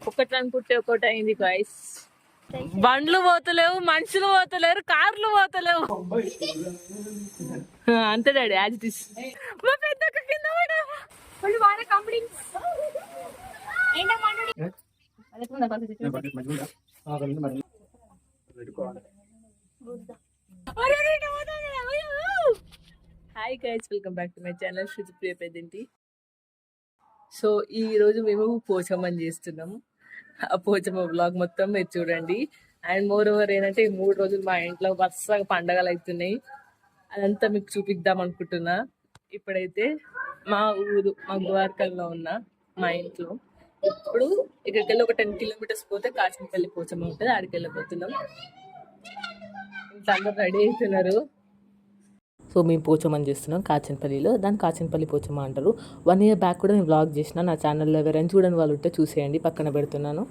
ఒకటి అనుకుంటే ఒకటి అయింది గాయ్స్. బండ్లు పోతలేవు, మనుషులు పోతలేరు, కార్లు పోతలేవు. అంతే డాడీ, యాజ్ ఇట్ ఇస్. మా పెద్దక్క కింద hi guys, welcome back to my channel Shrutipriya Peddinti. So ఈ రోజు మేము పోచమ్మని చేస్తున్నాము. ఆ పోచమ్మ బ్లాగ్ మొత్తం మీరు చూడండి. అండ్ మోర్ ఓవర్ ఏంటంటే ఈ 3 రోజులు మా ఇంట్లో వరుసగా పండగలు అవుతున్నాయి. అదంతా మీకు చూపిద్దాం అనుకుంటున్నా. ఇప్పుడైతే మా ఊరు, మా గువార్కల్లో ఉన్న మా ఇంట్లో ఇప్పుడు ఇక్కడికి వెళ్ళి ఒక 10 కిలోమీటర్స్ పోతే కాశీపల్లి పోచమ్మ ఉంటుంది. ఆడికి వెళ్ళిపోతున్నాం. ఇంట్లో అందరూ రెడీ అవుతున్నారు. సో మేము పోచమ్మని చేస్తున్నాం కాచన్పల్లిలో. దాన్ని కాచన్పల్లి పోచమ్మ అంటారు. 1 year బ్యాక్ కూడా నేను వ్లాగ్ చేసిన. నా ఛానల్లో ఎవరైనా చూడని వాళ్ళు ఉంటే చూసేయండి, పక్కన పెడుతున్నాను.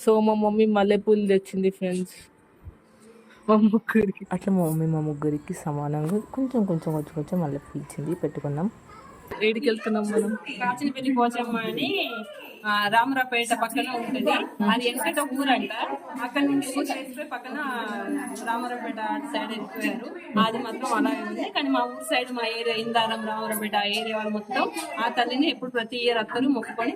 సో మా మమ్మీ మల్లెపూలు తెచ్చింది ఫ్రెండ్స్, మా ముగ్గురికి. అట్లా మా మమ్మీ మా ముగ్గురికి సమానంగా కొంచెం కొంచెం మల్లెపూలు ఇచ్చింది, పెట్టుకున్నాం. ఏడికి వెళ్తున్నాం మనం? కాచనపల్లి పోచమ్మ అని రామరాపేట పక్కన ఉంటుంది. అది వెనకట ఊరంట. అక్కడ నుండి ఊరు పక్కన రామరాపేట సైడ్ వెళ్ళిపోయారు. అది మాత్రం అలాగే ఉంది. కానీ మా ఊరు సైడ్, మా ఏరియా ఇందారం రామరాపేట ఆ ఏరియా వాళ్ళు మొత్తం ఆ తల్లిని ఎప్పుడు ప్రతి ఇయర్ అత్తరు మొక్కుకొని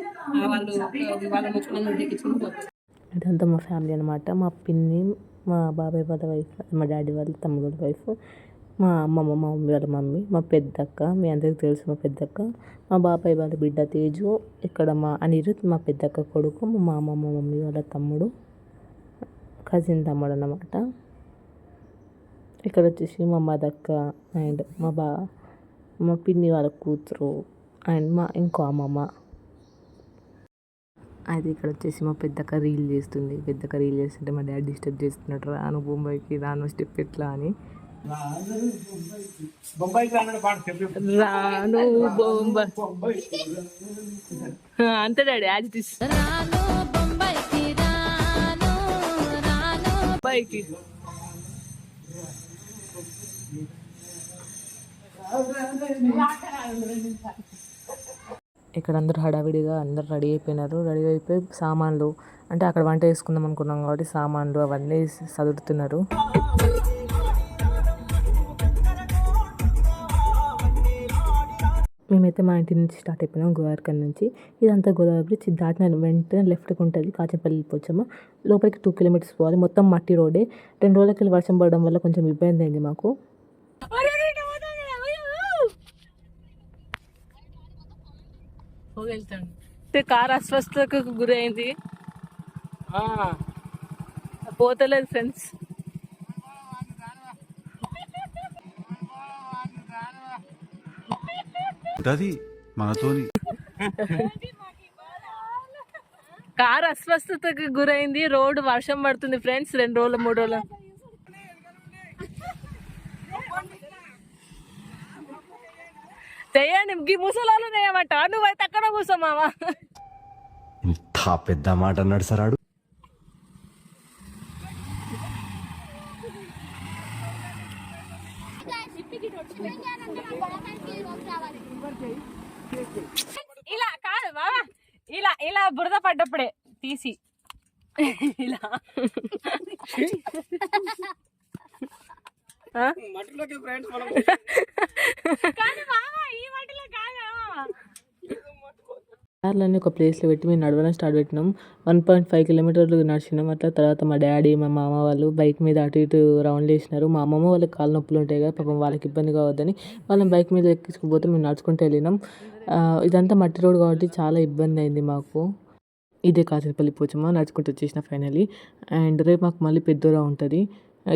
వాళ్ళ మొక్కులను ఎక్కించుకుని పోతారు. ఇదంతా మా ఫ్యామిలీ అనమాట. మా పిన్ని, మా బాబాయ్ వాళ్ళ వైఫ్, మా డాడీ వాళ్ళ తమ్ముడు వాళ్ళ వైఫ్, మా అమ్మమ్మ, మా మమ్మీ వాళ్ళ మమ్మీ, మా పెద్దక్క, మీ అందరికి తెలుసు మా పెద్దక్క, మా బాబాయ్ వాళ్ళ బిడ్డ తేజు, ఇక్కడ మా అనిరుత్ మా పెద్దక్క కొడుకు, మా అమ్మమ్మ మమ్మీ వాళ్ళ తమ్ముడు, కజిన్ తమ్ముడు అన్నమాట. ఇక్కడ వచ్చేసి మా మదక్క అండ్ మా పిన్ని వాళ్ళ కూతురు అండ్ మా ఇంకో అమ్మమ్మ. అయితే ఇక్కడ వచ్చేసి మా పెద్దక్క రీల్ చేస్తుంది. పెద్దక్క రీల్ చేస్తుంటే మా డాడీ డిస్టర్బ్ చేస్తున్నాడు. రాను బొంబాయికి, రాను స్టెప్ ఎట్లా అని. రాను బొంబాయి. అంతే డాడీ, యాజ్ ఇట్ ఇస్. బొంబాయికి ఇక్కడ అందరూ హడావిడిగా అందరు రెడీ అయిపోయినారు. రెడీ అయిపోయి సామాన్లు, అంటే అక్కడ వంట వేసుకుందాం అనుకున్నాం కాబట్టి సామాన్లు అవన్నీ సదురుతున్నారు. మేమైతే మా ఇంటి నుంచి స్టార్ట్ అయిపోయినాం, గోవార్కర్ నుంచి. ఇదంతా గోదావరి బ్రిడ్జ్ దాటిన వెంటనే లెఫ్ట్కి ఉంటుంది కాచనపల్లి పోచమ్మ. లోపలికి 2 kilometers పోవాలి. మొత్తం మట్టి రోడే. 2 రోజులకి వర్షం పడడం వల్ల కొంచెం ఇబ్బంది అయింది మాకు. కార్ అస్వస్థతకు గురైంది, పోతలేదు ఫ్రెండ్స్. మనతోని కార్ అస్వస్థతకు గురైంది. రోడ్డు వర్షం పడుతుంది ఫ్రెండ్స్. 2 రోజులు 3 రోజులు తెయ్యండి. గీ ముసలాలు నేయమంట, నువ్వైతే అక్కడ కూర్చోమావా. ఇంత పెద్ద మాట అన్నాడు సరాడు. ఇలా కాదు బాబా, ఇలా ఇలా బురద పడ్డప్పుడే తీసి ఇలా కార్లన్నీ ఒక ప్లేస్లో పెట్టి మేము నడవడం స్టార్ట్ పెట్టినాం. 1.5 kilometers నడిచినాం. అట్లా తర్వాత మా డాడీ, మా మామ వాళ్ళు బైక్ మీద అటు ఇటు రౌండ్లు వేసినారు. మా అమ్మమ్మ వాళ్ళకి కాళ్ళు నొప్పులు ఉంటాయి కదా, పాపం వాళ్ళకి ఇబ్బంది కావద్దని వాళ్ళని బైక్ మీద ఎక్కించుకుపోతే మేము నడుచుకుంటూ వెళ్ళినాం. ఇదంతా మట్టి రోడ్ కాబట్టి చాలా ఇబ్బంది అయింది మాకు. ఇదే కాచనపల్లి పోచమ్మ నడుచుకుంటూ వచ్చేసిన ఫైనలీ. అండ్ రేపు మాకు మళ్ళీ పెద్దోరా ఉంటుంది.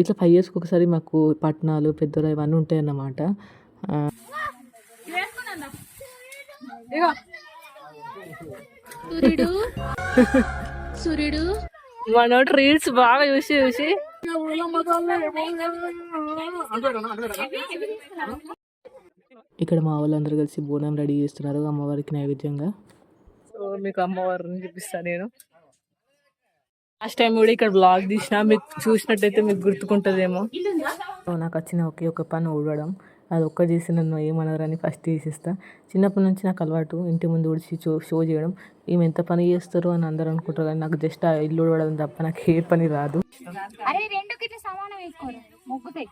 ఇట్లా 5 years ఒకసారి మాకు పట్నాలు, పెద్దోరా ఇవన్నీ ఉంటాయి అన్నమాట. సూర్యుడు మనోడు రీల్స్ బాగా చూసి ఇక్కడ మా వాళ్ళందరూ కలిసి బోనం రెడీ చేస్తున్నారు అమ్మవారికి నైవేద్యంగా. సో మీకు అమ్మవారిని చూపిస్తాను నేను. లాస్ట్ టైం కూడా ఇక్కడ బ్లాగ్ తీసిన, మీకు చూసినట్టయితే మీకు గుర్తుకుంటుందేమో. నాకు వచ్చిన ఒకే ఒక పని ఊడవడం. అది ఒక్కటి చేసి నన్ను ఏమనరని ఫస్ట్ తీసేస్తా. చిన్నప్పటి నుంచి నాకు అలవాటు ఇంటి ముందు ఊడ్చి షో చేయడం. ఈమె ఎంత పని చేస్తారు అని అందరూ అనుకుంటారు, కానీ నాకు జస్ట్ ఆ ఇల్లు ఊడవడం తప్ప నాకు ఏ పని రాదు. అరే రెండు గిట్ల సమానం వేసుకోరు మొక్కుతాయి.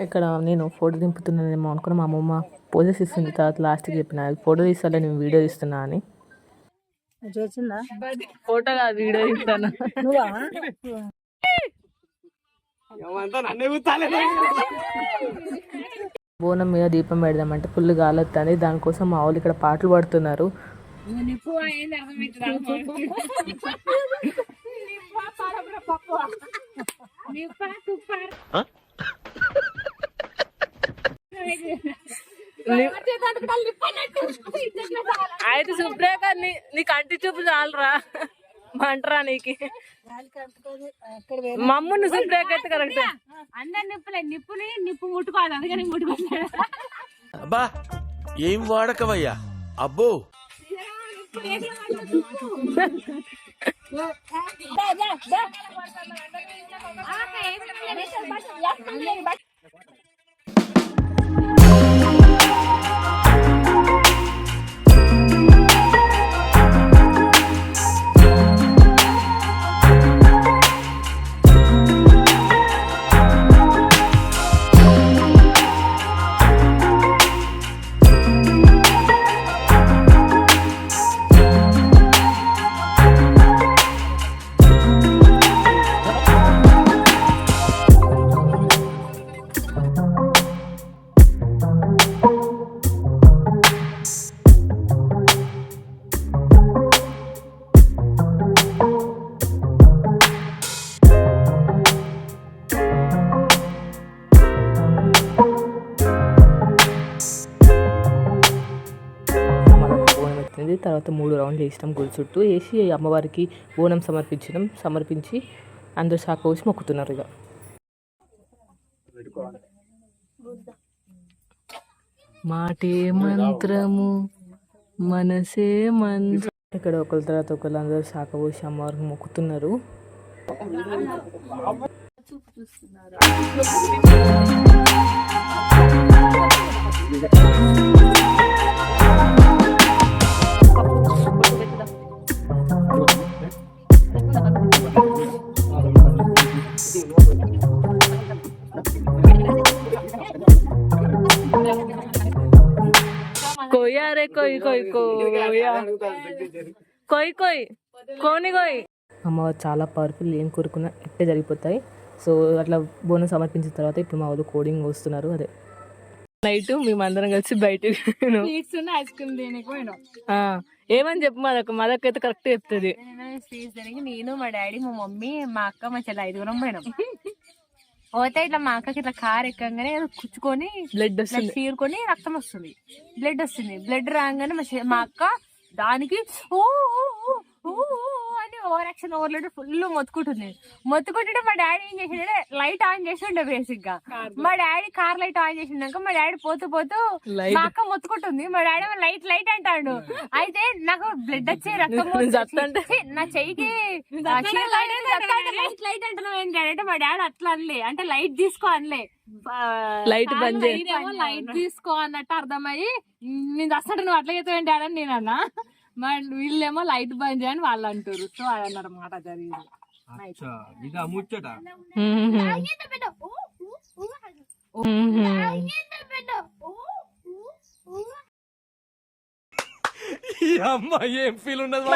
ఇక్కడ నేను ఫోటో దింపుతున్నానేమో అనుకుని మా అమ్మమ్మ పోజెస్ ఇస్తుంది. తర్వాత లాస్ట్కి చెప్పిన ఫోటో తీస్తాలే నేను వీడియో తీస్తున్నా అని. ఫోటో కాదు వీడియో తీస్తాను. బోనం మీద దీపం పెడదామంటే ఫుల్ గాలి వస్తుంది. దానికోసం మా వాళ్ళు ఇక్కడ పాటలు పాడుతున్నారు. అయితే సుప్రేక నీకు అంటి చూపు చాలరా మంటరా నీకు. మమ్మల్ని సుప్రేక అయితే కరెక్ట్. అందరు నిప్పు ముట్టుకోవాలి, అందుకని ముట్టుకుంటాడు. అబ్బా ఏం వాడకవయ్యా అబ్బో. తర్వాత 3 రౌండ్లు వేసినాం గుడి చుట్టూ వేసి అమ్మవారికి బోనం సమర్పించి అందరూ శాఖ వచ్చి మొక్కుతున్నారు. ఇక మాటే మంత్రము మనసే మంత్రం. ఇక్కడ ఒకరి తర్వాత ఒకరు అందరూ శాఖ పోసి అమ్మవారికి మొక్కుతున్నారు. कोई अरे कोई कोई कोया कोई कोई कोनी कोई. అమ్మవారు చాలా పవర్ఫుల్, ఏం కోరుకున్నా ఇట్టే జరిగిపోతాయి. సో అట్లా బోనం సమర్పించిన తర్వాత ఇప్పుడు మా వాళ్ళు కోడింగ్ వస్తున్నారు. అదే నైట్ మేమందరం కలిసి బయటకు ఐస్ క్రీమ్ దేనికి పోయినాం. ఏమని చెప్పు మదక్ అయితే కరెక్ట్ చెప్తుంది. స్టేజ్ దానికి నేను మా డాడీ మా మమ్మీ మా అక్క మా చెల్లి 5 పోయినాం. పోతే ఇట్లా మా అక్కకి ఇట్లా కార్ ఎక్కగానే కుచ్చుకొని బ్లడ్ వస్తుంది, చీరుకొని రక్తం వస్తుంది, బ్లడ్ వస్తుంది. బ్లడ్ రాగానే మా అక్క దానికి ఓ అని ఓవర్ యాక్షన్ ఓవర్లోడ్ ఫుల్ మొత్తుకుంటుంది. మొత్తుకుంటుంటే మా డాడీ ఏం చేసిండే లైట్ ఆన్ చేసి ఉండే బేసిక్ గా. మా డాడీ కార్ లైట్ ఆన్ చేసిండాక మా డాడీ పోతూ మా అక్క మొత్తుకుంటుంది. మా డాడీ లైట్ అంటాడు. అయితే నాకు బ్లడ్ వచ్చి రక్తం నా చెయ్యికి లైట్ అంటున్నావు ఏంటి అంటే మా డాడీ అట్లా అనలే, అంటే లైట్ తీసుకో అనలే, లైట్ బంద్ లైట్ తీసుకో అన్నట్టు అర్థమయ్యి నేను అసలు నువ్వు అట్లా చేస్తావు డాడీ అని నేను అన్నా. మా వీళ్ళేమో లైట్ బంద్ చేయని వాళ్ళు అంటారు. సో అదన్నారు మాట జరిగింది. ఏం ఫీల్ ఉన్నది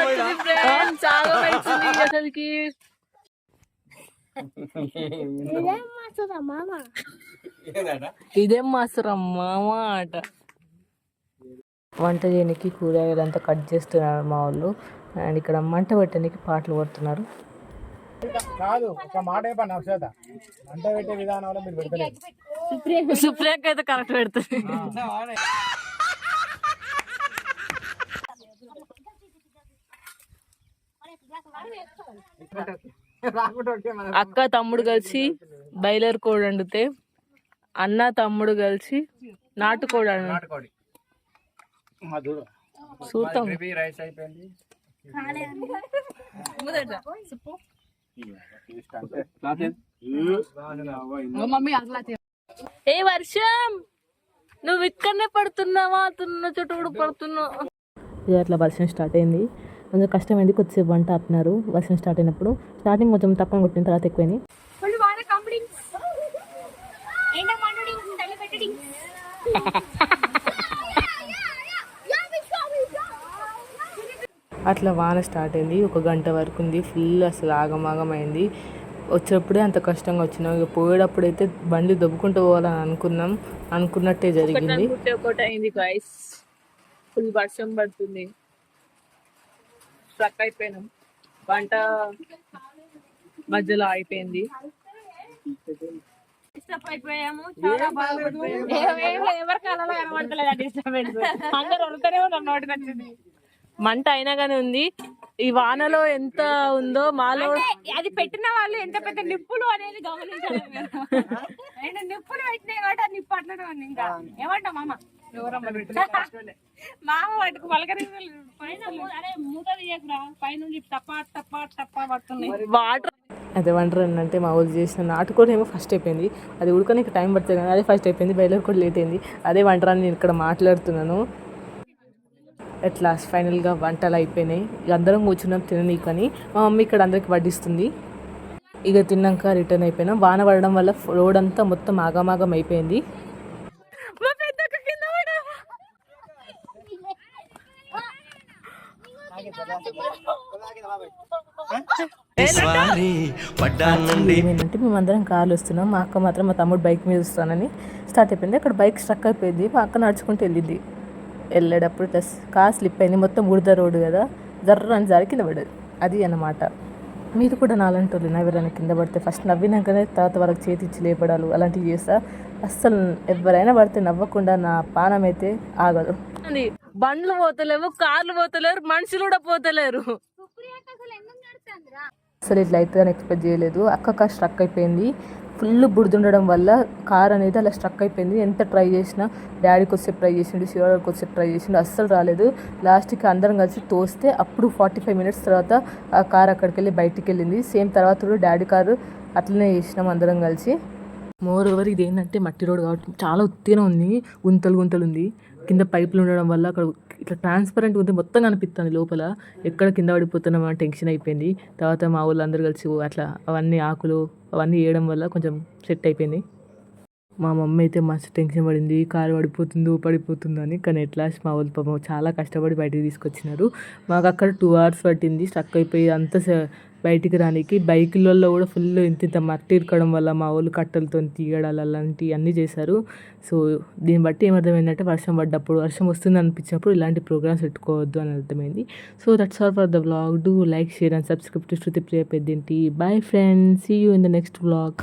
చాలా మంచిది అసలుకి. ఇదేం మాసరం మామ ఆట. వంట చేయడానికి కూరగాయలంతా కట్ చేస్తున్నారు మా వాళ్ళు. అండ్ ఇక్కడ మంట పెట్టడానికి పాటలు పడుతున్నారు. సుప్రియాకి అయితే కరెక్ట్ పెడుతుంది. అక్క తమ్ముడు కలిసి బయలర్ కోడి వండితే అన్న తమ్ముడు కలిసి నాటుకోడి చూద్దాం ఏ వర్షం నువ్వు ఇక్కడనే పడుతున్నావా తున్న చుట్టూ కూడా పడుతున్నావు. ఇక అట్లా వర్షం స్టార్ట్ అయింది. కొంచెం కష్టమైంది, కొద్దిసేపు వంట ఆపినారు. వర్షం స్టార్ట్ అయినప్పుడు స్టార్టింగ్ కొంచెం తక్కువ కొట్టిన తర్వాత ఎక్కువైంది. అట్లా వాన స్టార్ట్ అయింది. 1 గంట వరకు ఉంది. ఫుల్ అసలు ఆగమాగమైంది. వచ్చేటప్పుడే అంత కష్టంగా వచ్చినాం. ఇక పోయేటప్పుడైతే బండి దొబ్బుకుంటూ పోవాలని అనుకున్నట్టే జరిగింది. ఒకటి అయింది గాయస్, ఫుల్ వర్షం పడుతుంది. స్ట్రక్ అయిపోయినాం, వంట మధ్యలో అయిపోయింది. డిస్టర్బ్ అయిపోయాము, చాలా బాగుంది. ఎవరి కాలంలో కనబడతలేదు డిస్టర్బెన్స్, అందరు వలుతూనే ఉన్నారు. నోటికి వచ్చింది మంట అయినా గానీ ఉంది. ఈ వానలో ఎంత ఉందో మాలో అది పెట్టిన వాళ్ళు ఎంత పెద్ద నిప్పులు అనేది గమనించాలి. నిప్పులు పెట్టినాయి కాబట్టి అది నిప్పు అట్లనే ఉంది. ఇంకా ఏమంటావు మామ? మామ వాటికి పలకరి అరే మూత తీయకురా, పైనుంచి టపా టపా టపా పడుతున్నాయి వాటర్. అదే వంటర్ అంటే మా ఊళ్ళు చేసిన నాటుకోడి ఏమో ఫస్ట్ అయిపోయింది. అది ఉడకనికి టైం పడుతుంది కానీ అదే ఫస్ట్ అయిపోయింది. బయలుదేరి కూడా లేట్ అయింది. అదే వంటర్ అని నేను ఇక్కడ మాట్లాడుతున్నాను. ఎట్లా ఫైనల్గా వంటలు అయిపోయినాయి. ఇక అందరం కూర్చున్నాం తిననీకని. మా మమ్మీ ఇక్కడ అందరికి వడ్డిస్తుంది. ఇక తిన్నాక రిటర్న్ అయిపోయినాం. వాన పడడం వల్ల రోడ్ అంతా మొత్తం ఆగమాగం అయిపోయింది. ఏమైందంటే మేమందరం కార్లు వస్తున్నాం. మా అక్క మాత్రం మా తమ్ముడు బైక్ మీద వస్తానని స్టార్ట్ అయిపోయింది. అక్కడ బైక్ స్ట్రక్ అయిపోయింది. మా అక్క నడుచుకుంటూ వెళ్ళింది. వెళ్ళేటప్పుడు కార్ స్లిప్ అయింది. మొత్తం బురద రోడ్డు కదా, జర్రని జారి కింద పడేది. అది అన్నమాట. మీరు కూడా నాలంటి వాళ్ళు ఎవరైనా కింద పడితే ఫస్ట్ నవ్వినాకనే తర్వాత వాళ్ళకి చేతి ఇచ్చి లేపడాలు అలాంటివి చేస్తా. అస్సలు ఎవరైనా పడితే నవ్వకుండా నా పానం అయితే ఆగదు. బండ్లు పోతలేవు, కార్లు పోతలేరు, మనుషులు కూడా పోతలేరు. అసలు ఇట్లా అవుతుందని ఎక్స్పెక్ట్ చేయలేదు. అక్క స్ట్రక్ అయిపోయింది. ఫుల్ బురదుండడం వల్ల కార్ అనేది అలా స్ట్రక్ అయిపోయింది. ఎంత ట్రై చేసినా, డాడీకి వచ్చే ట్రై చేసిండు, శివకి వచ్చే ట్రై చేసిండు, అస్సలు రాలేదు. లాస్ట్కి అందరం కలిసి తోస్తే అప్పుడు 45 మినిట్స్ తర్వాత ఆ కార్ అక్కడికి వెళ్ళి బయటికి వెళ్ళింది. సేమ్ తర్వాత కూడా డాడీ కారు అట్లనే చేసినాం అందరం కలిసి. మోర్ ఓవర్ ఇది ఏంటంటే మట్టి రోడ్ కాబట్టి చాలా ఉత్తిగా ఉంది. గుంతలు ఉంది. కింద పైపులు ఉండడం వల్ల అక్కడ ఇట్లా ట్రాన్స్పరెంట్ ఉంది, మొత్తం కనిపిస్తుంది లోపల. ఎక్కడ కింద పడిపోతున్నామా టెన్షన్ అయిపోయింది. తర్వాత మా వాళ్ళు అందరు కలిసి అట్లా అవన్నీ ఆకులు అవన్నీ వేయడం వల్ల కొంచెం సెట్ అయిపోయింది. మా మమ్మీ అయితే మస్తు టెన్షన్ పడింది, కారు పడిపోతుందని. కానీ ఎట్లా మా వాళ్ళు పాపం చాలా కష్టపడి బయటికి తీసుకొచ్చినారు. మాకు అక్కడ 2 hours పట్టింది స్ట్రక్ అయిపోయి అంత బయటికి రానికి. బైకులలో కూడా ఫుల్ ఇంత మట్టి ఇరకడం వల్ల మా వాళ్ళు కట్టెలతో తీయడాలు అలాంటివి అన్నీ చేశారు. సో దీన్ని బట్టి ఏమర్థమైందంటే వర్షం వస్తుంది అనిపించినప్పుడు ఇలాంటి ప్రోగ్రామ్స్ పెట్టుకోవద్దు అని అర్థమైంది. So that's all for the vlog. Do like, share and subscribe to Shruti Priya Peddinti. Bye friends, see you in the next vlog.